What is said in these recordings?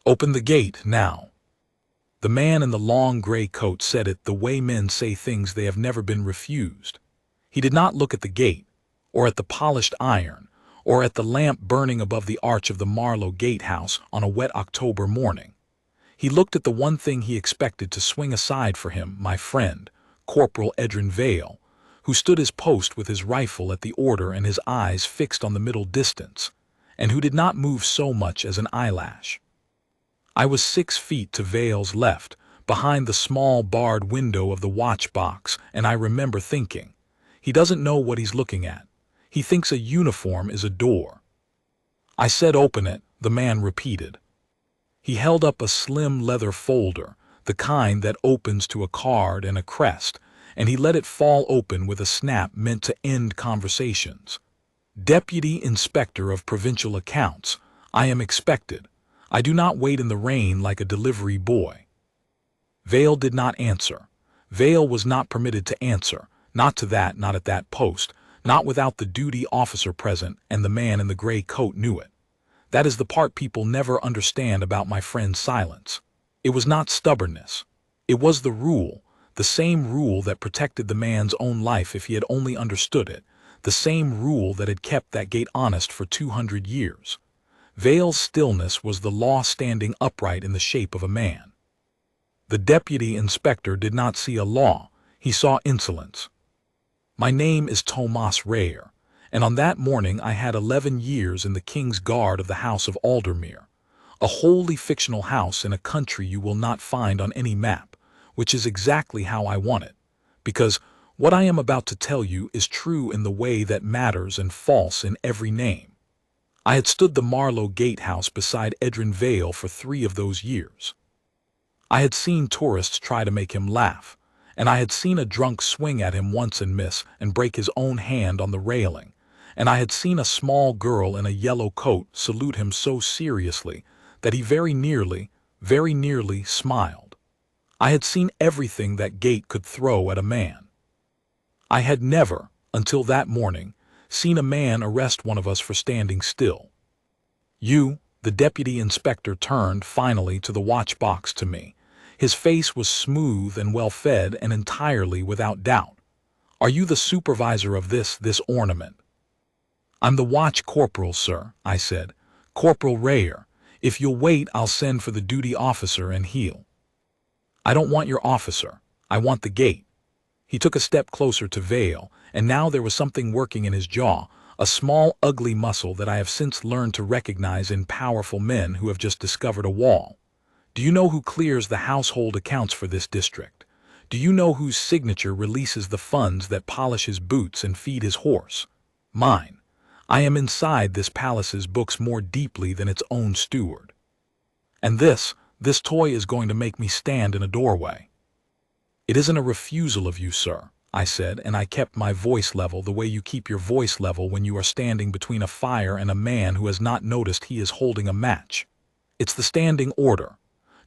"Open the gate, now." The man in the long gray coat said it the way men say things they have never been refused. He did not look at the gate, or at the polished iron, or at the lamp burning above the arch of the Marlow gatehouse on a wet October morning. He looked at the one thing he expected to swing aside for him, my friend, Corporal Edrin Vale, who stood his post with his rifle at the order and his eyes fixed on the middle distance, and who did not move so much as an eyelash. I was 6 feet to Vale's left, behind the small barred window of the watch box, and I remember thinking, he doesn't know what he's looking at. He thinks a uniform is a door. I said, "Open it," the man repeated. He held up a slim leather folder, the kind that opens to a card and a crest, and he let it fall open with a snap meant to end conversations. "Deputy Inspector of Provincial Accounts, I am expected. I do not wait in the rain like a delivery boy." Vale did not answer. Vale was not permitted to answer, not at that post, not without the duty officer present, and the man in the gray coat knew it. That is the part people never understand about my friend's silence. It was not stubbornness. It was the rule, the same rule that protected the man's own life if he had only understood it, the same rule that had kept that gate honest for 200 years. Vale's stillness was the law standing upright in the shape of a man. The deputy inspector did not see a law, he saw insolence. My name is Tomas Rayer, and on that morning I had 11 years in the KingsGuard of the House of Aldermere, a wholly fictional house in a country you will not find on any map, which is exactly how I want it, because what I am about to tell you is true in the way that matters and false in every name. I had stood the Marlow gatehouse beside Edrin Vale for 3 of those years. I had seen tourists try to make him laugh, and I had seen a drunk swing at him once and miss and break his own hand on the railing, and I had seen a small girl in a yellow coat salute him so seriously that he very nearly smiled. I had seen everything that gate could throw at a man. I had never, until that morning, seen a man arrest one of us for standing still. "You," the deputy inspector turned finally to the watch box to me. His face was smooth and well-fed and entirely without doubt. "Are you the supervisor of this ornament?" "I'm the watch corporal, sir," I said. "Corporal Rayer. If you'll wait, I'll send for the duty officer and he'll—" "I don't want your officer. I want the gate." He took a step closer to Vale, and now there was something working in his jaw, a small, ugly muscle that I have since learned to recognize in powerful men who have just discovered a wall. "Do you know who clears the household accounts for this district? Do you know whose signature releases the funds that polish his boots and feed his horse? Mine. I am inside this palace's books more deeply than its own steward. And this toy is going to make me stand in a doorway." "It isn't a refusal of you, sir," I said, and I kept my voice level the way you keep your voice level when you are standing between a fire and a man who has not noticed he is holding a match. "It's the standing order.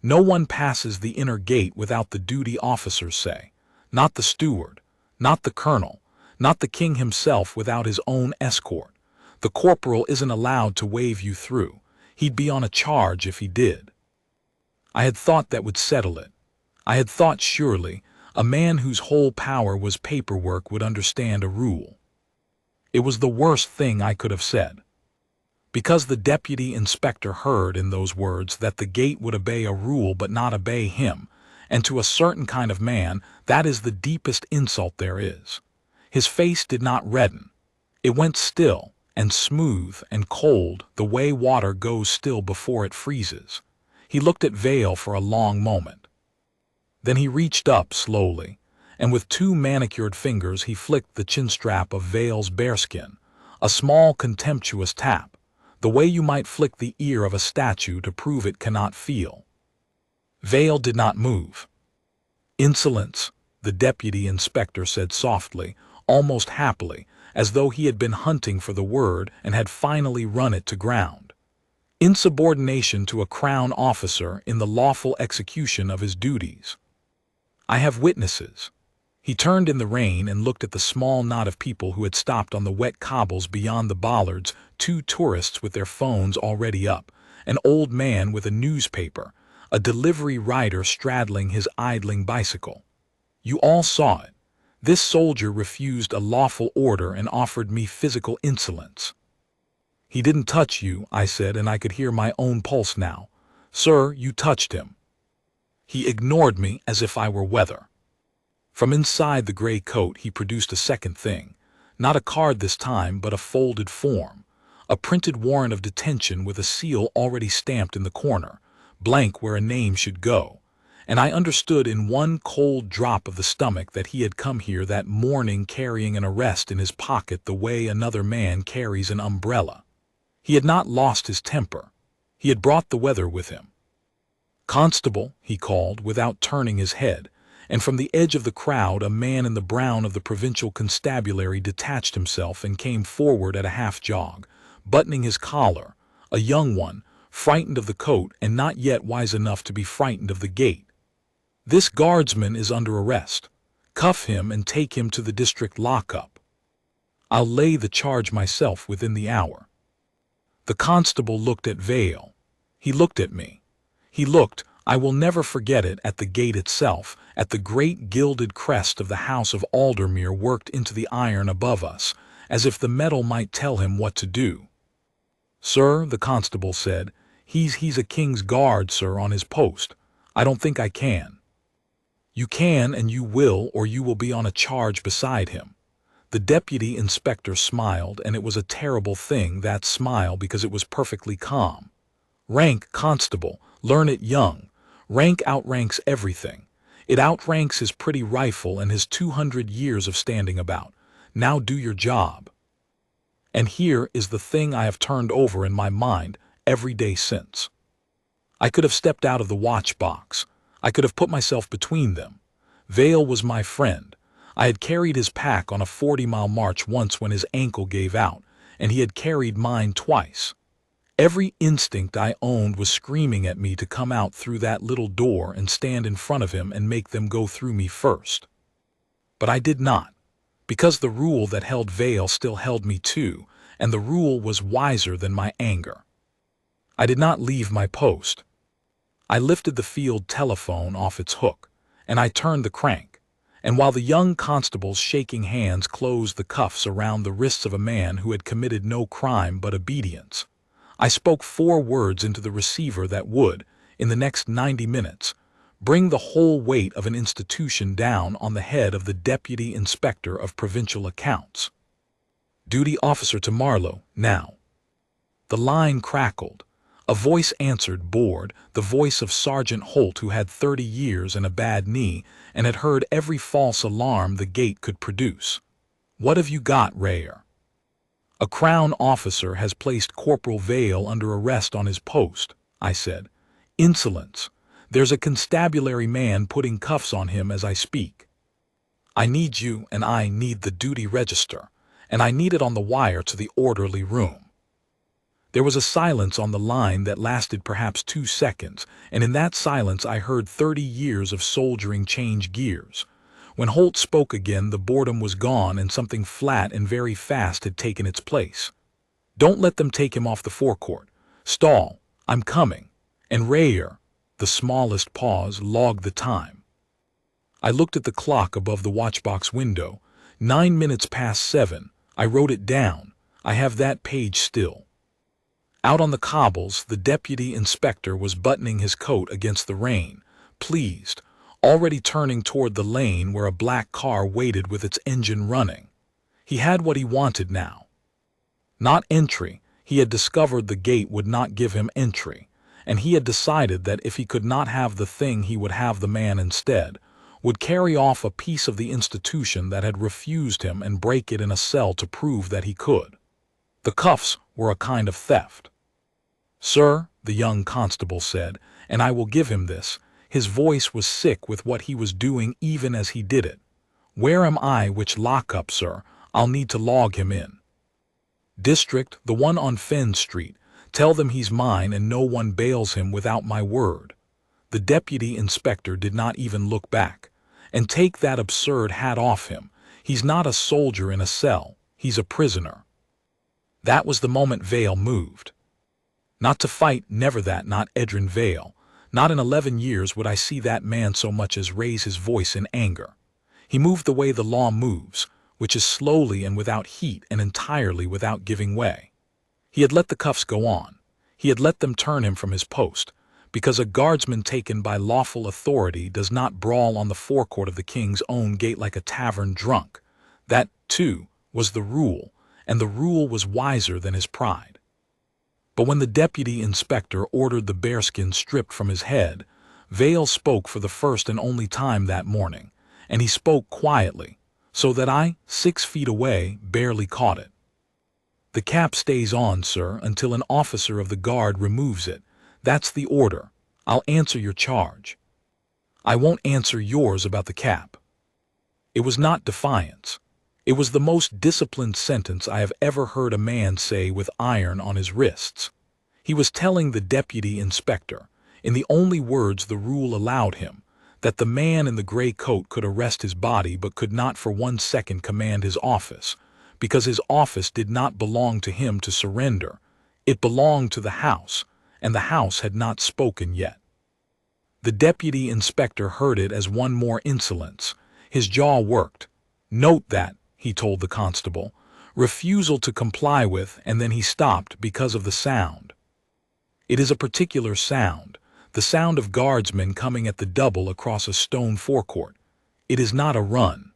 No one passes the inner gate without the duty officer's say. Not the steward, not the colonel, not the king himself without his own escort. The corporal isn't allowed to wave you through. He'd be on a charge if he did." I had thought that would settle it. I had thought surely a man whose whole power was paperwork would understand a rule. It was the worst thing I could have said. Because the deputy inspector heard in those words that the gate would obey a rule but not obey him, and to a certain kind of man that is the deepest insult there is. His face did not redden. It went still and smooth and cold the way water goes still before it freezes. He looked at Vale for a long moment. Then he reached up slowly, and with 2 manicured fingers he flicked the chinstrap of Vale's bearskin, a small contemptuous tap, the way you might flick the ear of a statue to prove it cannot feel. Vale did not move. "Insolence," the deputy inspector said softly, almost happily, as though he had been hunting for the word and had finally run it to ground. "Insubordination to a crown officer in the lawful execution of his duties. I have witnesses." He turned in the rain and looked at the small knot of people who had stopped on the wet cobbles beyond the bollards, 2 tourists with their phones already up, an old man with a newspaper, a delivery rider straddling his idling bicycle. You all saw it. This soldier refused a lawful order and offered me physical insolence. He didn't touch you, I said, and I could hear my own pulse now. Sir, you touched him. He ignored me as if I were weather. From inside the gray coat he produced a second thing, not a card this time, but a folded form, a printed warrant of detention with a seal already stamped in the corner, blank where a name should go, and I understood in one cold drop of the stomach that he had come here that morning carrying an arrest in his pocket the way another man carries an umbrella. He had not lost his temper. He had brought the weather with him. "Constable," he called without turning his head, and from the edge of the crowd a man in the brown of the provincial constabulary detached himself and came forward at a half-jog, buttoning his collar, a young one, frightened of the coat and not yet wise enough to be frightened of the gate. "This guardsman is under arrest. Cuff him and take him to the district lockup. I'll lay the charge myself within the hour." The constable looked at Vale. He looked at me. He looked, I will never forget it, at the gate itself, at the great gilded crest of the House of Aldermere worked into the iron above us, as if the metal might tell him what to do. "Sir," the constable said, he's a KingsGuard, sir, on his post. I don't think I can." "You can and you will, or you will be on a charge beside him." The deputy inspector smiled, and it was a terrible thing, that smile, because it was perfectly calm. "Rank, constable, learn it young. Rank outranks everything. It outranks his pretty rifle and his 200 years of standing about. Now do your job." And here is the thing I have turned over in my mind every day since. I could have stepped out of the watch box. I could have put myself between them. Vale was my friend. I had carried his pack on a 40-mile march once when his ankle gave out, and he had carried mine twice. Every instinct I owned was screaming at me to come out through that little door and stand in front of him and make them go through me first. But I did not, because the rule that held Vale still held me too, and the rule was wiser than my anger. I did not leave my post. I lifted the field telephone off its hook, and I turned the crank, and while the young constable's shaking hands closed the cuffs around the wrists of a man who had committed no crime but obedience, I spoke 4 words into the receiver that would, in the next 90 minutes, bring the whole weight of an institution down on the head of the Deputy Inspector of Provincial Accounts. "Duty officer to Marlowe, now." The line crackled. A voice answered, bored, the voice of Sergeant Holt, who had 30 years and a bad knee and had heard every false alarm the gate could produce. "What have you got, Rayer?" "A Crown officer has placed Corporal Vale under arrest on his post," I said. "Insolence. There's a constabulary man putting cuffs on him as I speak. I need you, and I need the duty register, and I need it on the wire to the orderly room." There was a silence on the line that lasted perhaps 2 seconds, and in that silence I heard 30 years of soldiering change gears. When Holt spoke again, the boredom was gone and something flat and very fast had taken its place. "Don't let them take him off the forecourt. Stall, I'm coming." And Rayer, the smallest pause, logged the time. I looked at the clock above the watchbox window. 9 minutes past 7. I wrote it down. I have that page still. Out on the cobbles, the deputy inspector was buttoning his coat against the rain, pleased, already turning toward the lane where a black car waited with its engine running. He had what he wanted now. Not entry. He had discovered the gate would not give him entry, and he had decided that if he could not have the thing he would have the man instead, would carry off a piece of the institution that had refused him and break it in a cell to prove that he could. The cuffs were a kind of theft. "Sir," the young constable said, "and I will give him this." His voice was sick with what he was doing even as he did it. "Where am I? Which lockup, sir? I'll need to log him in." "District, the one on Fenn Street. Tell them he's mine and no one bails him without my word." The deputy inspector did not even look back. "And take that absurd hat off him. He's not a soldier in a cell. He's a prisoner." That was the moment Vale moved. Not to fight, never that, not Edrin Vale. Not in 11 years would I see that man so much as raise his voice in anger. He moved the way the law moves, which is slowly and without heat and entirely without giving way. He had let the cuffs go on. He had let them turn him from his post, because a guardsman taken by lawful authority does not brawl on the forecourt of the king's own gate like a tavern drunk. That, too, was the rule, and the rule was wiser than his pride. But when the deputy inspector ordered the bearskin stripped from his head, Vale spoke for the first and only time that morning, and he spoke quietly, so that I, 6 feet away, barely caught it. "The cap stays on, sir, until an officer of the guard removes it. That's the order. I'll answer your charge." "I won't answer yours about the cap." It was not defiance. It was the most disciplined sentence I have ever heard a man say with iron on his wrists. He was telling the deputy inspector, in the only words the rule allowed him, that the man in the gray coat could arrest his body but could not for 1 second command his office, because his office did not belong to him to surrender. It belonged to the house, and the house had not spoken yet. The deputy inspector heard it as one more insolence. His jaw worked. "Note that," he told the constable. "Refusal to comply with," and then he stopped because of the sound. It is a particular sound, the sound of guardsmen coming at the double across a stone forecourt. It is not a run.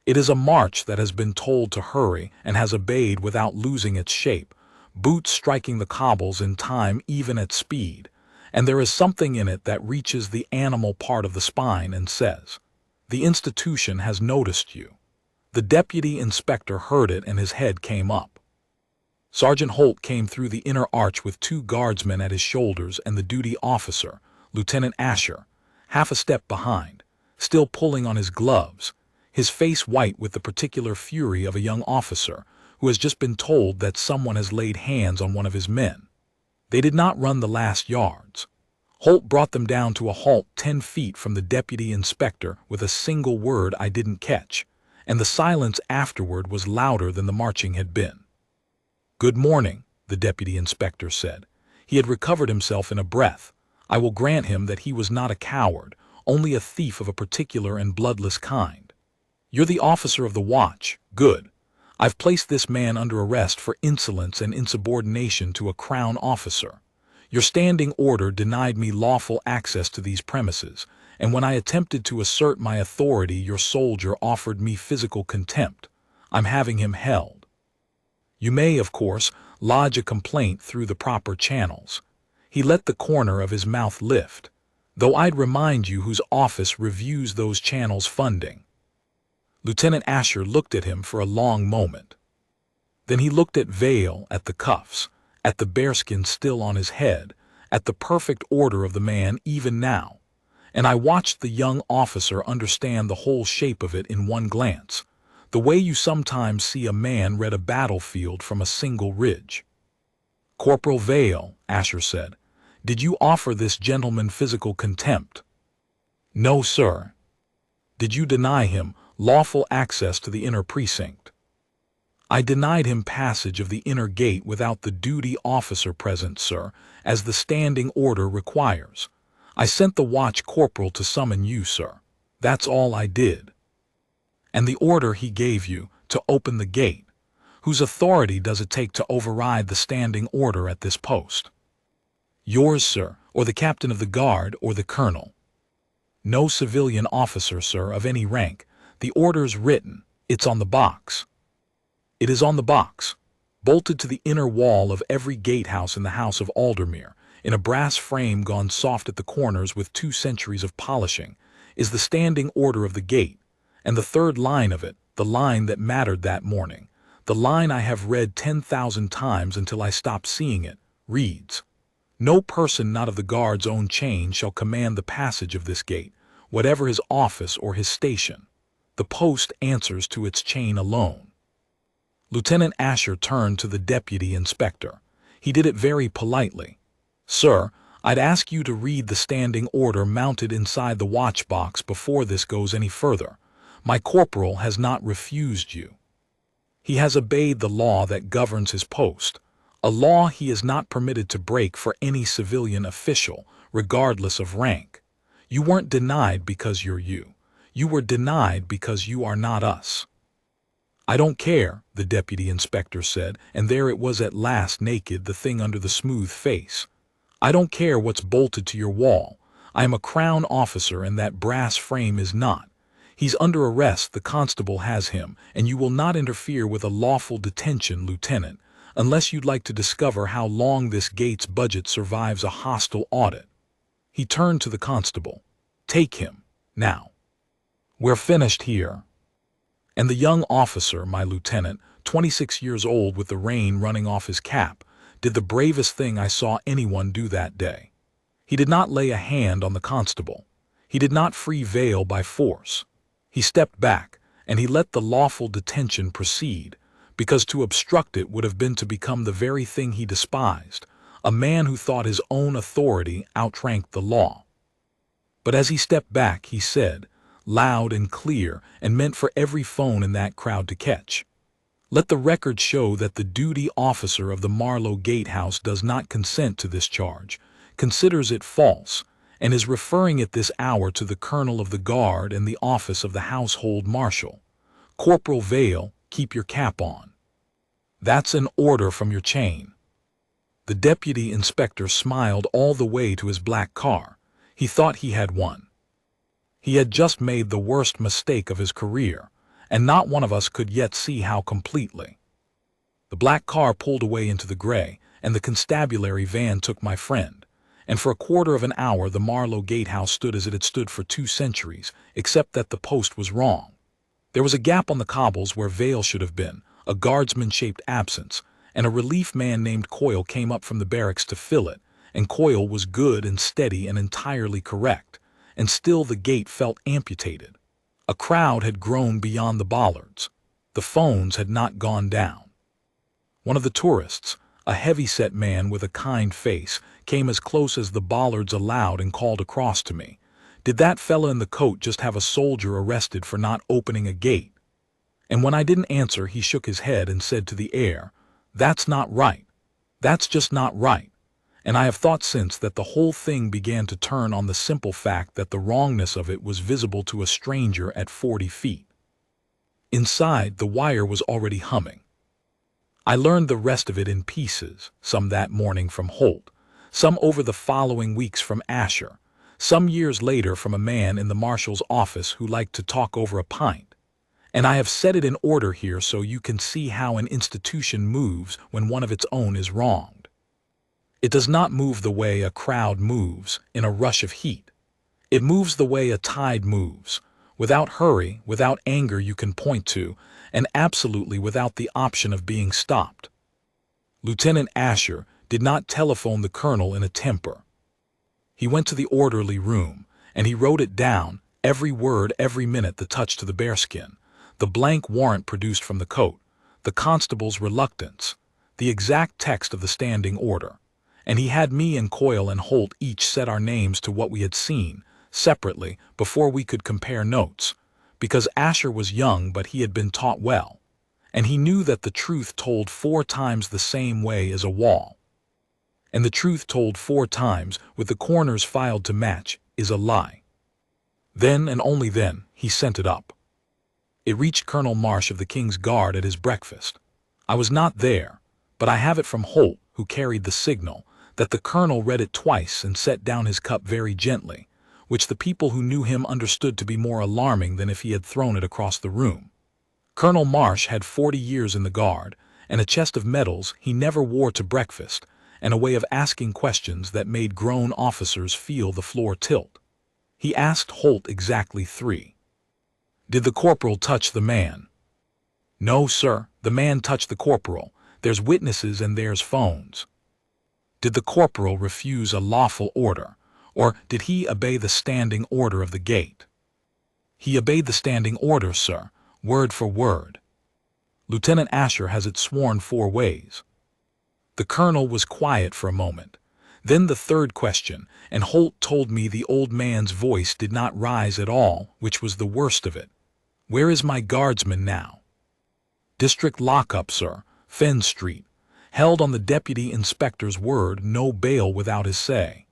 It is a march that has been told to hurry and has obeyed without losing its shape, boots striking the cobbles in time even at speed, and there is something in it that reaches the animal part of the spine and says, "The institution has noticed you." The deputy inspector heard it and his head came up. Sergeant Holt came through the inner arch with 2 guardsmen at his shoulders and the duty officer, Lieutenant Asher, half a step behind, still pulling on his gloves, his face white with the particular fury of a young officer who has just been told that someone has laid hands on one of his men. They did not run the last yards. Holt brought them down to a halt 10 feet from the deputy inspector with a single word I didn't catch, and the silence afterward was louder than the marching had been. "Good morning," the deputy inspector said. He had recovered himself in a breath. I will grant him that he was not a coward, only a thief of a particular and bloodless kind. "You're the officer of the watch. Good. I've placed this man under arrest for insolence and insubordination to a crown officer. Your standing order denied me lawful access to these premises, and when I attempted to assert my authority, your soldier offered me physical contempt. I'm having him held. You may, of course, lodge a complaint through the proper channels." He let the corner of his mouth lift. "Though I'd remind you whose office reviews those channels' funding." Lieutenant Asher looked at him for a long moment. Then he looked at Vale, at the cuffs, at the bearskin still on his head, at the perfect order of the man even now, and I watched the young officer understand the whole shape of it in one glance, the way you sometimes see a man read a battlefield from a single ridge. "Corporal Vale," Asher said, "did you offer this gentleman physical contempt?" "No, sir." "Did you deny him lawful access to the inner precinct?" "I denied him passage of the inner gate without the duty officer present, sir, as the standing order requires. I sent the watch corporal to summon you, sir. That's all I did." "And the order he gave you, to open the gate, whose authority does it take to override the standing order at this post?" "Yours, sir, or the captain of the guard, or the colonel." "No civilian officer, sir, of any rank. The order's written. It's on the box." "It is on the box, bolted to the inner wall of every gatehouse in the house of Aldermere, in a brass frame gone soft at the corners with 2 centuries of polishing, is the standing order of the gate, and the 3rd line of it, the line that mattered that morning, the line I have read 10,000 times until I stopped seeing it, reads, 'No person not of the guard's own chain shall command the passage of this gate, whatever his office or his station. The post answers to its chain alone.'" Lieutenant Asher turned to the deputy inspector. He did it very politely. "Sir, I'd ask you to read the standing order mounted inside the watch box before this goes any further. My corporal has not refused you. He has obeyed the law that governs his post, a law he is not permitted to break for any civilian official, regardless of rank. You weren't denied because you're you. You were denied because you are not us. I don't care, the deputy inspector said, and there it was at last, naked, the thing under the smooth face. I don't care what's bolted to your wall. I am a crown officer and that brass frame is not. He's under arrest, the constable has him, and you will not interfere with a lawful detention, Lieutenant, unless you'd like to discover how long this gate's budget survives a hostile audit. He turned to the constable. Take him, now. We're finished here. And the young officer, my lieutenant, 26 years old with the rain running off his cap, did the bravest thing I saw anyone do that day. He did not lay a hand on the constable. He did not free Vale by force. He stepped back, and he let the lawful detention proceed, because to obstruct it would have been to become the very thing he despised, a man who thought his own authority outranked the law. But as he stepped back, he said, loud and clear, and meant for every phone in that crowd to catch, let the record show that the duty officer of the Marlow Gatehouse does not consent to this charge, considers it false, and is referring it this hour to the Colonel of the Guard and the office of the Household Marshal. Corporal Vale, keep your cap on. That's an order from your chain. The deputy inspector smiled all the way to his black car. He thought he had won. He had just made the worst mistake of his career, and not one of us could yet see how completely. The black car pulled away into the gray, and the constabulary van took my friend, and for a quarter of an hour the Marlow Gatehouse stood as it had stood for 2 centuries, except that the post was wrong. There was a gap on the cobbles where Vale should have been, a guardsman-shaped absence, and a relief man named Coyle came up from the barracks to fill it, and Coyle was good and steady and entirely correct, and still the gate felt amputated. A crowd had grown beyond the bollards. The phones had not gone down. One of the tourists, a heavy-set man with a kind face, came as close as the bollards allowed and called across to me. Did that fella in the coat just have a soldier arrested for not opening a gate? And when I didn't answer, he shook his head and said to the air, that's not right. That's just not right. And I have thought since that the whole thing began to turn on the simple fact that the wrongness of it was visible to a stranger at 40 feet. Inside, the wire was already humming. I learned the rest of it in pieces, some that morning from Holt, some over the following weeks from Asher, some years later from a man in the marshal's office who liked to talk over a pint. And I have set it in order here so you can see how an institution moves when one of its own is wronged. It does not move the way a crowd moves in a rush of heat. It moves the way a tide moves, without hurry, without anger you can point to, and absolutely without the option of being stopped. Lieutenant Asher did not telephone the colonel in a temper. He went to the orderly room, and he wrote it down, every word, every minute, the touch to the bearskin, the blank warrant produced from the coat, the constable's reluctance, the exact text of the standing order. And he had me and Coyle and Holt each set our names to what we had seen, separately, before we could compare notes, because Asher was young but he had been taught well, and he knew that the truth told 4 times the same way as a wall. And the truth told 4 times, with the corners filed to match, is a lie. Then, and only then, he sent it up. It reached Colonel Marsh of the KingsGuard at his breakfast. I was not there, but I have it from Holt, who carried the signal, that the colonel read it twice and set down his cup very gently, which the people who knew him understood to be more alarming than if he had thrown it across the room. Colonel Marsh had 40 years in the Guard, and a chest of medals he never wore to breakfast, and a way of asking questions that made grown officers feel the floor tilt. He asked Holt exactly 3. Did the corporal touch the man? No, sir, the man touched the corporal. There's witnesses and there's phones. Did the corporal refuse a lawful order, or did he obey the standing order of the gate? He obeyed the standing order, sir, word for word. Lieutenant Asher has it sworn 4 ways. The colonel was quiet for a moment. Then the 3rd question, and Holt told me the old man's voice did not rise at all, which was the worst of it. Where is my guardsman now? District lockup, sir, Fenn Street. held on the deputy inspector's word, no bail without his say.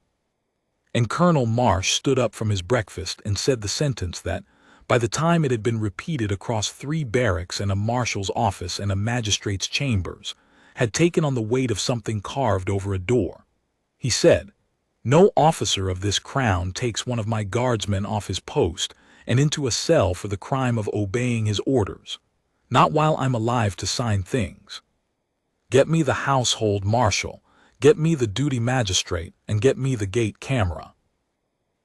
And Colonel Marsh stood up from his breakfast and said the sentence that, by the time it had been repeated across 3 barracks and a marshal's office and a magistrate's chambers, had taken on the weight of something carved over a door. He said, "No officer of this crown takes one of my guardsmen off his post and into a cell for the crime of obeying his orders, not while I'm alive to sign things. Get me the household marshal, get me the duty magistrate, and get me the gate camera."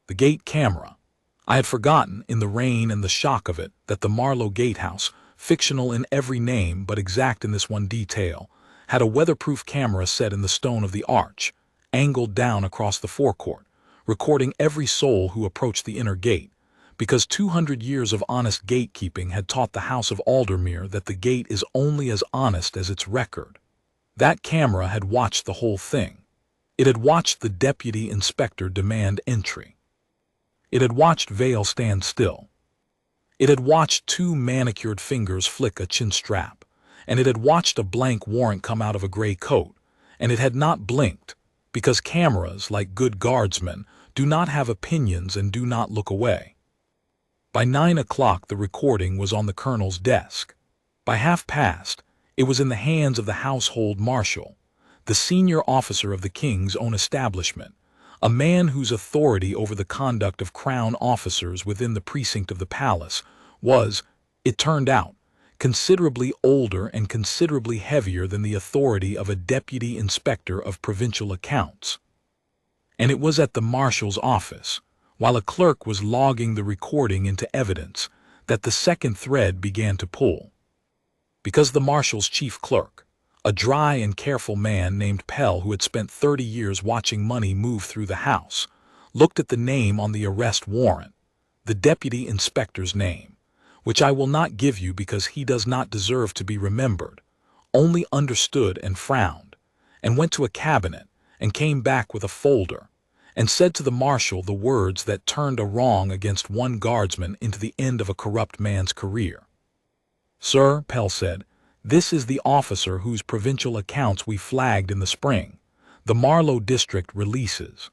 The gate camera. I had forgotten, in the rain and the shock of it, that the Marlow gatehouse, fictional in every name but exact in this one detail, had a weatherproof camera set in the stone of the arch, angled down across the forecourt, recording every soul who approached the inner gate, because 200 years of honest gatekeeping had taught the House of Aldermere that the gate is only as honest as its record. That camera had watched the whole thing. It had watched the deputy inspector demand entry. It had watched Vale stand still. It had watched 2 manicured fingers flick a chin strap, and it had watched a blank warrant come out of a gray coat, and it had not blinked, because cameras, like good guardsmen, do not have opinions and do not look away. By 9 o'clock the recording was on the colonel's desk. By 1:30, it was in the hands of the household marshal, the senior officer of the king's own establishment, a man whose authority over the conduct of crown officers within the precinct of the palace was, it turned out, considerably older and considerably heavier than the authority of a deputy inspector of provincial accounts. And it was at the marshal's office, while a clerk was logging the recording into evidence, that the second thread began to pull. Because the marshal's chief clerk, a dry and careful man named Pell, who had spent 30 years watching money move through the house, looked at the name on the arrest warrant, the deputy inspector's name, which I will not give you because he does not deserve to be remembered, only understood and frowned, and went to a cabinet and came back with a folder, and said to the marshal the words that turned a wrong against one guardsman into the end of a corrupt man's career. "Sir," Pell said, "this is the officer whose provincial accounts we flagged in the spring, the Marlow district releases.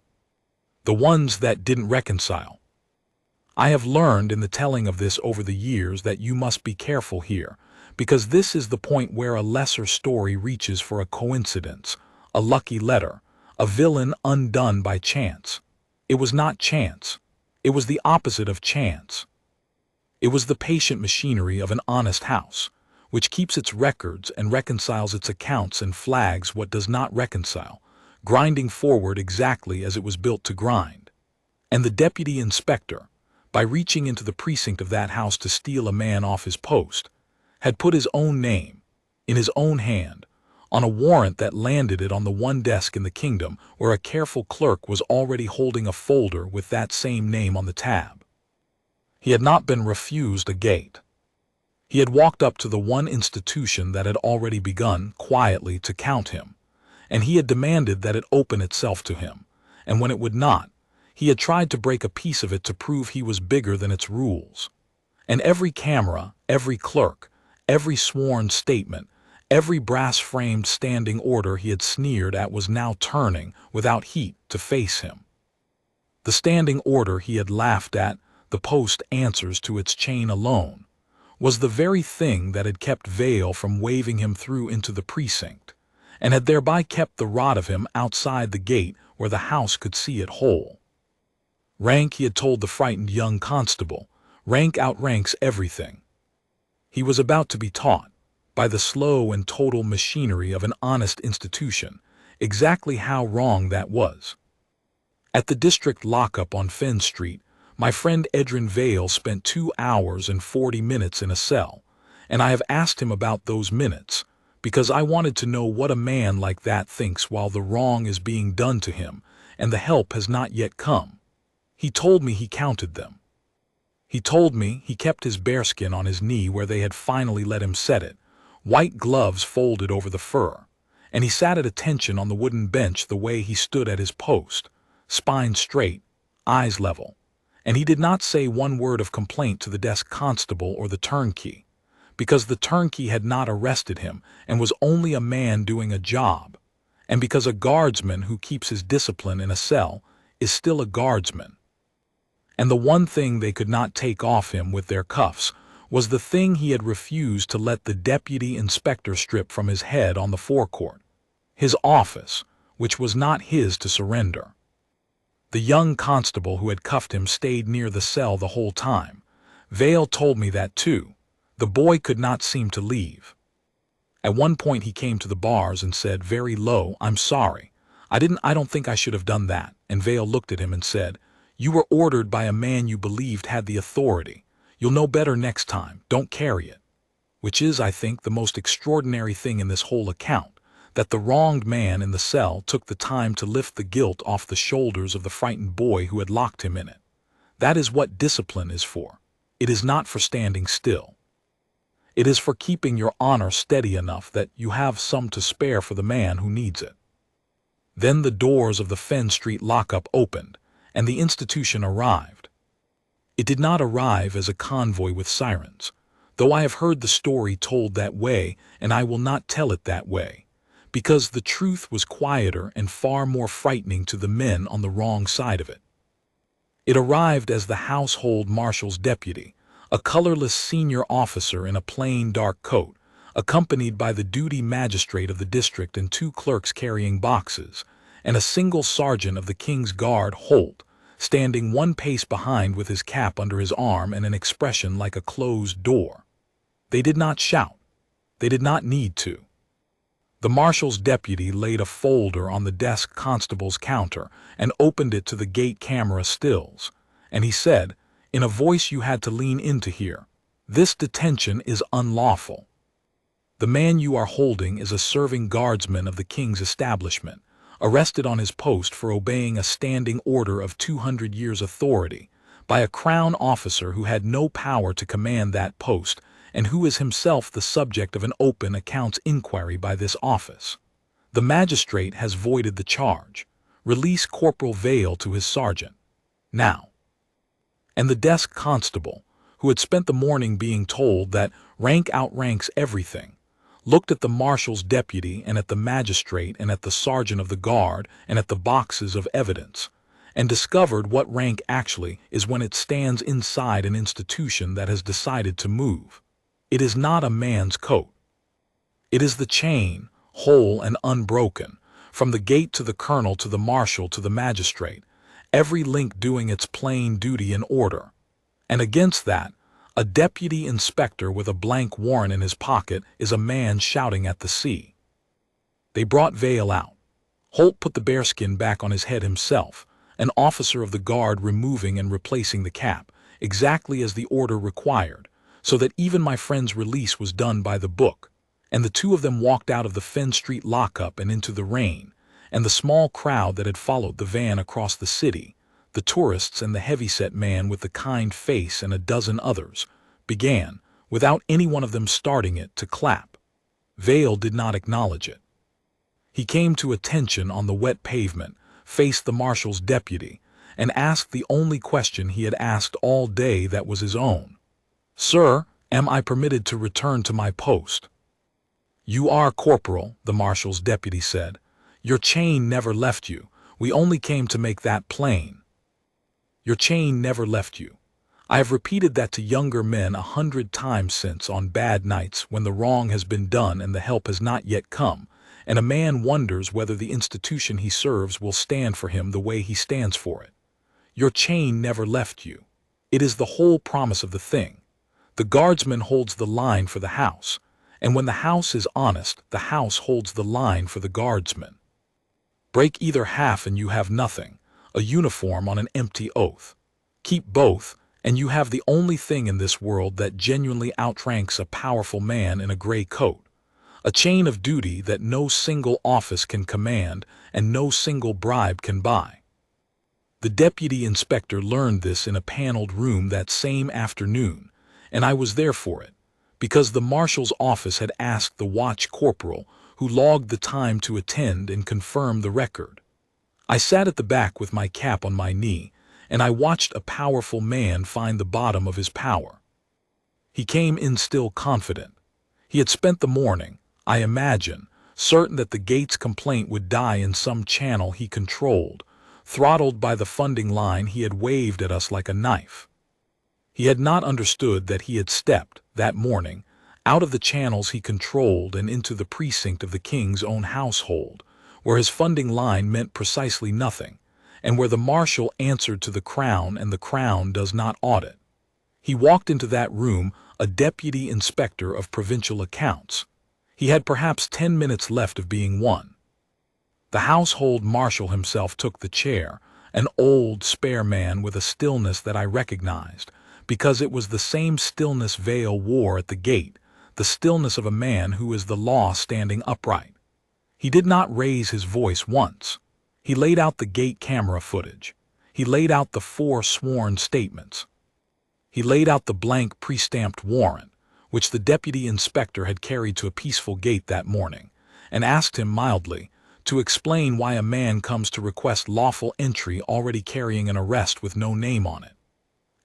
The ones that didn't reconcile. I have learned in the telling of this over the years that you must be careful here, because this is the point where a lesser story reaches for a coincidence, a lucky letter, a villain undone by chance. It was not chance. It was the opposite of chance. It was the patient machinery of an honest house, which keeps its records and reconciles its accounts and flags what does not reconcile, grinding forward exactly as it was built to grind. And the deputy inspector, by reaching into the precinct of that house to steal a man off his post, had put his own name, in his own hand, on a warrant that landed it on the one desk in the kingdom where a careful clerk was already holding a folder with that same name on the tab. He had not been refused a gate. He had walked up to the one institution that had already begun, quietly, to count him, and he had demanded that it open itself to him, and when it would not, he had tried to break a piece of it to prove he was bigger than its rules. And every camera, every clerk, every sworn statement, every brass-framed standing order he had sneered at was now turning, without heat, to face him. The standing order he had laughed at, the post answers to its chain alone, was the very thing that had kept Vale from waving him through into the precinct, and had thereby kept the rot of him outside the gate where the house could see it whole. Rank, he had told the frightened young constable, rank outranks everything. He was about to be taught, by the slow and total machinery of an honest institution, exactly how wrong that was. At the district lockup on Fenn Street, my friend Edrin Vale spent 2 hours and 40 minutes in a cell, and I have asked him about those minutes, because I wanted to know what a man like that thinks while the wrong is being done to him, and the help has not yet come. He told me he counted them. He told me he kept his bearskin on his knee where they had finally let him set it, white gloves folded over the fur, and he sat at attention on the wooden bench the way he stood at his post, spine straight, eyes level, and he did not say one word of complaint to the desk constable or the turnkey, because the turnkey had not arrested him and was only a man doing a job, and because a guardsman who keeps his discipline in a cell is still a guardsman. And the one thing they could not take off him with their cuffs was the thing he had refused to let the deputy inspector strip from his head on the forecourt, his office, which was not his to surrender. The young constable who had cuffed him stayed near the cell the whole time. Vale told me that too. The boy could not seem to leave. At one point he came to the bars and said very low, "I'm sorry. I don't think I should have done that." And Vale looked at him and said, "You were ordered by a man you believed had the authority. You'll know better next time. Don't carry it." Which is, I think, the most extraordinary thing in this whole account, that the wronged man in the cell took the time to lift the guilt off the shoulders of the frightened boy who had locked him in it. That is what discipline is for. It is not for standing still. It is for keeping your honor steady enough that you have some to spare for the man who needs it. Then the doors of the Fen Street lockup opened, and the institution arrived. It did not arrive as a convoy with sirens, though I have heard the story told that way, and I will not tell it that way, because the truth was quieter and far more frightening to the men on the wrong side of it. It arrived as the household marshal's deputy, a colorless senior officer in a plain dark coat, accompanied by the duty magistrate of the district and 2 clerks carrying boxes, and a single sergeant of the KingsGuard, Holt, standing 1 pace behind with his cap under his arm and an expression like a closed door. They did not shout. They did not need to. The marshal's deputy laid a folder on the desk constable's counter and opened it to the gate camera stills, and he said, in a voice you had to lean in to hear, "This detention is unlawful. The man you are holding is a serving guardsman of the king's establishment, arrested on his post for obeying a standing order of 200 years' authority by a crown officer who had no power to command that post and who is himself the subject of an open accounts inquiry by this office. The magistrate has voided the charge. Release Corporal Vale to his sergeant. Now." And the desk constable, who had spent the morning being told that rank outranks everything, looked at the marshal's deputy and at the magistrate and at the sergeant of the guard and at the boxes of evidence, and discovered what rank actually is when it stands inside an institution that has decided to move. It is not a man's coat. It is the chain, whole and unbroken, from the gate to the colonel to the marshal to the magistrate, every link doing its plain duty in order. And against that, a deputy inspector with a blank warrant in his pocket is a man shouting at the sea. They brought Vale out. Holt put the bearskin back on his head himself, an officer of the guard removing and replacing the cap, exactly as the order required, so that even my friend's release was done by the book, and the 2 of them walked out of the Fen Street lockup and into the rain, and the small crowd that had followed the van across the city, the tourists and the heavyset man with the kind face and a dozen others, began, without any one of them starting it, to clap. Vale did not acknowledge it. He came to attention on the wet pavement, faced the marshal's deputy, and asked the only question he had asked all day that was his own. "Sir, am I permitted to return to my post?" "You are, Corporal," the marshal's deputy said. "Your chain never left you. We only came to make that plain. Your chain never left you. I have repeated that to younger men 100 times since on bad nights when the wrong has been done and the help has not yet come, and a man wonders whether the institution he serves will stand for him the way he stands for it. Your chain never left you. It is the whole promise of the thing. The guardsman holds the line for the house, and when the house is honest, the house holds the line for the guardsman. Break either half and you have nothing, a uniform on an empty oath. Keep both, and you have the only thing in this world that genuinely outranks a powerful man in a gray coat, a chain of duty that no single office can command and no single bribe can buy. The deputy inspector learned this in a paneled room that same afternoon, and I was there for it, because the marshal's office had asked the watch corporal, who logged the time to attend and confirm the record. I sat at the back with my cap on my knee, and I watched a powerful man find the bottom of his power. He came in still confident. He had spent the morning, I imagine, certain that the gate's complaint would die in some channel he controlled, throttled by the funding line he had waved at us like a knife. He had not understood that he had stepped, that morning, out of the channels he controlled and into the precinct of the king's own household, where his funding line meant precisely nothing, and where the marshal answered to the crown and the crown does not audit. He walked into that room a deputy inspector of provincial accounts. He had perhaps 10 minutes left of being one. The household marshal himself took the chair, an old, spare man with a stillness that I recognized, because it was the same stillness Vale wore at the gate, the stillness of a man who is the law standing upright. He did not raise his voice once. He laid out the gate camera footage. He laid out the 4 sworn statements. He laid out the blank pre-stamped warrant, which the deputy inspector had carried to a peaceful gate that morning, and asked him mildly to explain why a man comes to request lawful entry already carrying an arrest with no name on it.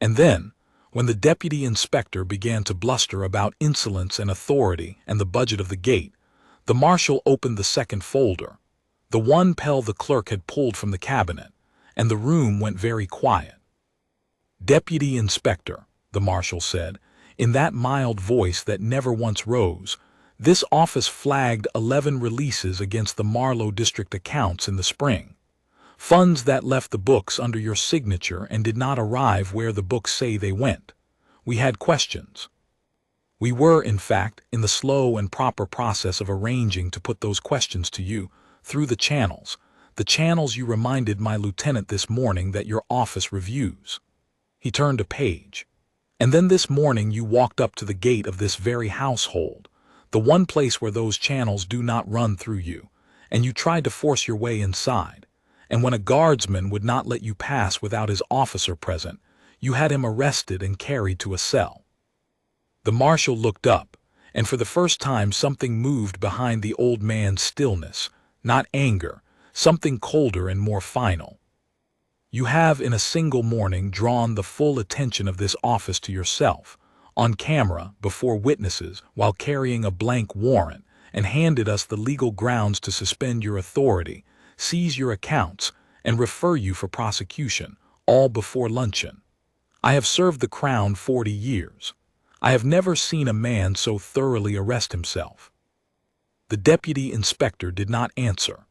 And then, when the deputy inspector began to bluster about insolence and authority and the budget of the gate, the marshal opened the second folder, the one Pell the clerk had pulled from the cabinet, and the room went very quiet. "Deputy Inspector," the marshal said, in that mild voice that never once rose, "this office flagged 11 releases against the Marlow district accounts in the spring. Funds that left the books under your signature and did not arrive where the books say they went. We had questions. We were, in fact, in the slow and proper process of arranging to put those questions to you, through the channels you reminded my lieutenant this morning that your office reviews." He turned a page. "And then this morning you walked up to the gate of this very household, the one place where those channels do not run through you, and you tried to force your way inside, and when a guardsman would not let you pass without his officer present, you had him arrested and carried to a cell." The marshal looked up, and for the first time something moved behind the old man's stillness, not anger, something colder and more final. "You have in a single morning drawn the full attention of this office to yourself, on camera, before witnesses, while carrying a blank warrant, and handed us the legal grounds to suspend your authority, seize your accounts, and refer you for prosecution, all before luncheon. I have served the crown 40 years. I have never seen a man so thoroughly arrest himself." The deputy inspector did not answer.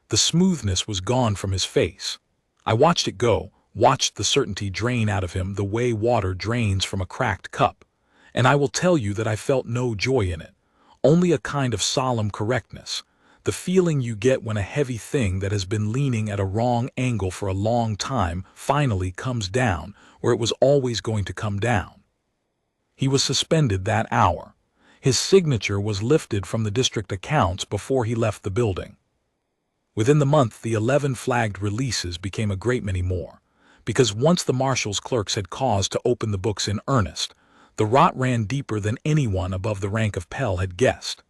The smoothness was gone from his face. I watched it go, watched the certainty drain out of him the way water drains from a cracked cup, and I will tell you that I felt no joy in it, only a kind of solemn correctness, the feeling you get when a heavy thing that has been leaning at a wrong angle for a long time finally comes down where it was always going to come down. He was suspended that hour. His signature was lifted from the district accounts before he left the building. Within the month, the 11 flagged releases became a great many more, because once the marshal's clerks had cause to open the books in earnest, the rot ran deeper than anyone above the rank of Pell had guessed.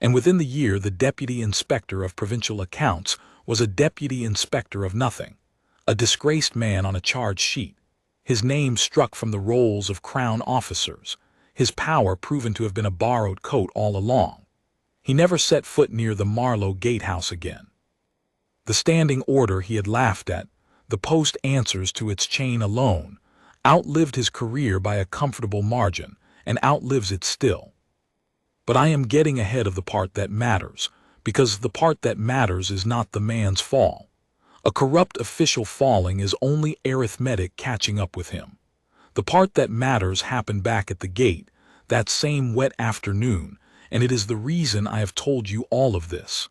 And within the year, the deputy inspector of provincial accounts was a deputy inspector of nothing, a disgraced man on a charge sheet, his name struck from the rolls of crown officers, his power proven to have been a borrowed coat all along. He never set foot near the Marlow gatehouse again. The standing order he had laughed at, the post answers to its chain alone, outlived his career by a comfortable margin, and outlives it still. But I am getting ahead of the part that matters, because the part that matters is not the man's fall. A corrupt official falling is only arithmetic catching up with him. The part that matters happened back at the gate, that same wet afternoon, and it is the reason I have told you all of this.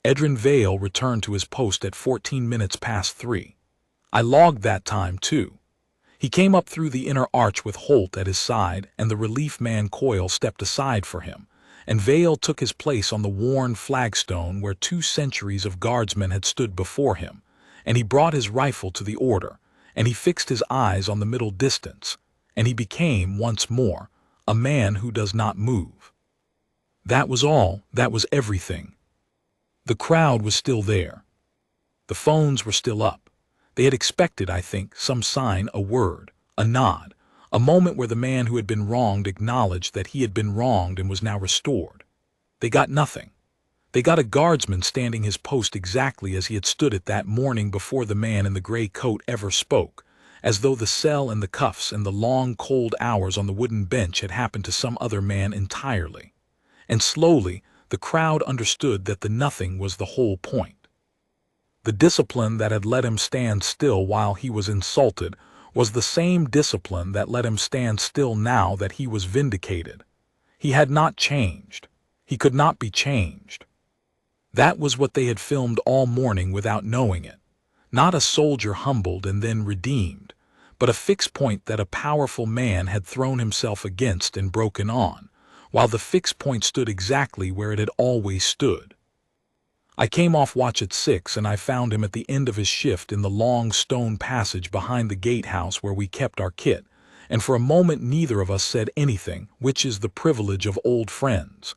Edrin Vale returned to his post at 14 minutes past 3. I logged that time, too. He came up through the inner arch with Holt at his side, and the relief man Coyle stepped aside for him, and Vale took his place on the worn flagstone where 2 centuries of guardsmen had stood before him, and he brought his rifle to the order, and he fixed his eyes on the middle distance, and he became, once more, a man who does not move. That was all, that was everything. The crowd was still there. The phones were still up. They had expected, I think, some sign, a word, a nod, A moment where the man who had been wronged acknowledged that he had been wronged and was now restored. They got nothing. They got a guardsman standing his post exactly as he had stood it that morning before the man in the gray coat ever spoke, as though the cell and the cuffs and the long cold hours on the wooden bench had happened to some other man entirely. And slowly, the crowd understood that the nothing was the whole point. The discipline that had let him stand still while he was insulted was the same discipline that let him stand still now that he was vindicated. He had not changed. He could not be changed. That was what they had filmed all morning without knowing it. Not a soldier humbled and then redeemed, but a fixed point that a powerful man had thrown himself against and broken on, while the fixed point stood exactly where it had always stood. I came off watch at 6 and I found him at the end of his shift in the long stone passage behind the gatehouse where we kept our kit, and for a moment neither of us said anything, which is the privilege of old friends.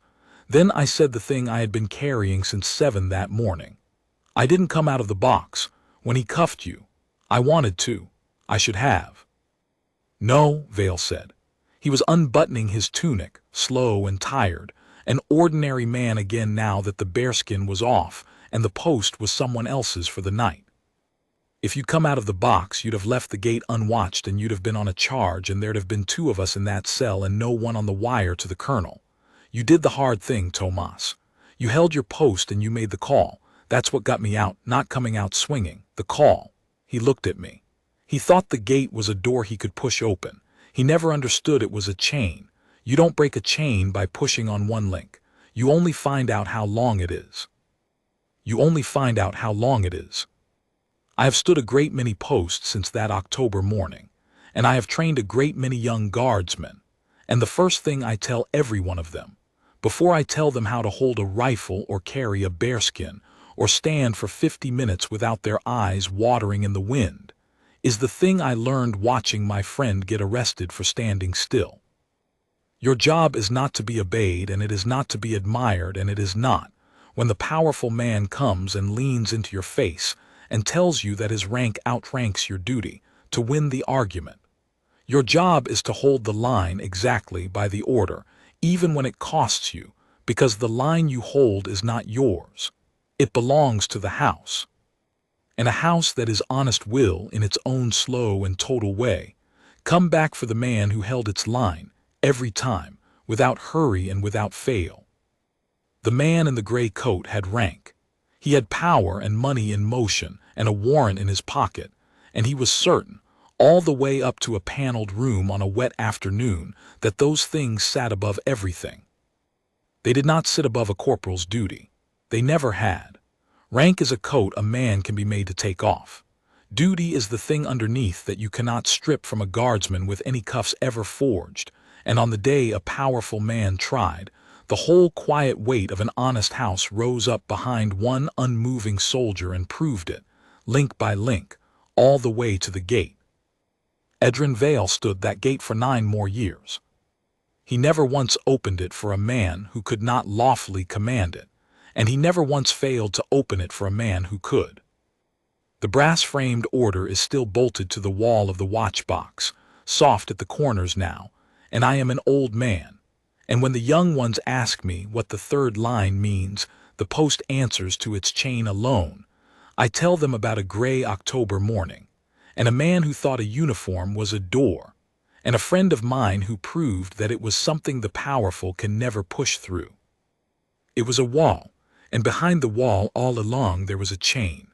Then I said the thing I had been carrying since 7 that morning. I didn't come out of the box. When he cuffed you, I wanted to. I should have. No, Vale said. He was unbuttoning his tunic, slow and tired, an ordinary man again now that the bearskin was off and the post was someone else's for the night. If you'd come out of the box, you'd have left the gate unwatched and you'd have been on a charge and there'd have been 2 of us in that cell and no one on the wire to the colonel. You did the hard thing, Tomas. You held your post and you made the call. That's what got me out, not coming out swinging. The call. He looked at me. He thought the gate was a door he could push open. He never understood it was a chain. You don't break a chain by pushing on one link. You only find out how long it is. You only find out how long it is. I have stood a great many posts since that October morning, and I have trained a great many young guardsmen. And the first thing I tell every one of them, before I tell them how to hold a rifle or carry a bearskin or stand for 50 minutes without their eyes watering in the wind, is the thing I learned watching my friend get arrested for standing still. Your job is not to be obeyed, and it is not to be admired, and it is not, when the powerful man comes and leans into your face and tells you that his rank outranks your duty, to win the argument. Your job is to hold the line exactly by the order, even when it costs you, because the line you hold is not yours. It belongs to the house. And a house that is honest will, in its own slow and total way, come back for the man who held its line, every time, without hurry and without fail. The man in the gray coat had rank. He had power and money in motion and a warrant in his pocket, and he was certain, all the way up to a paneled room on a wet afternoon, that those things sat above everything. They did not sit above a corporal's duty. They never had. Rank is a coat a man can be made to take off. Duty is the thing underneath that you cannot strip from a guardsman with any cuffs ever forged, and on the day a powerful man tried, the whole quiet weight of an honest house rose up behind one unmoving soldier and proved it, link by link, all the way to the gate. Edrin Vale stood that gate for 9 more years. He never once opened it for a man who could not lawfully command it, and he never once failed to open it for a man who could. The brass-framed order is still bolted to the wall of the watchbox, soft at the corners now, and I am an old man, and when the young ones ask me what the third line means, the post answers to its chain alone. I tell them about a gray October morning, and a man who thought a uniform was a door, and a friend of mine who proved that it was something the powerful can never push through. It was a wall, and behind the wall all along there was a chain,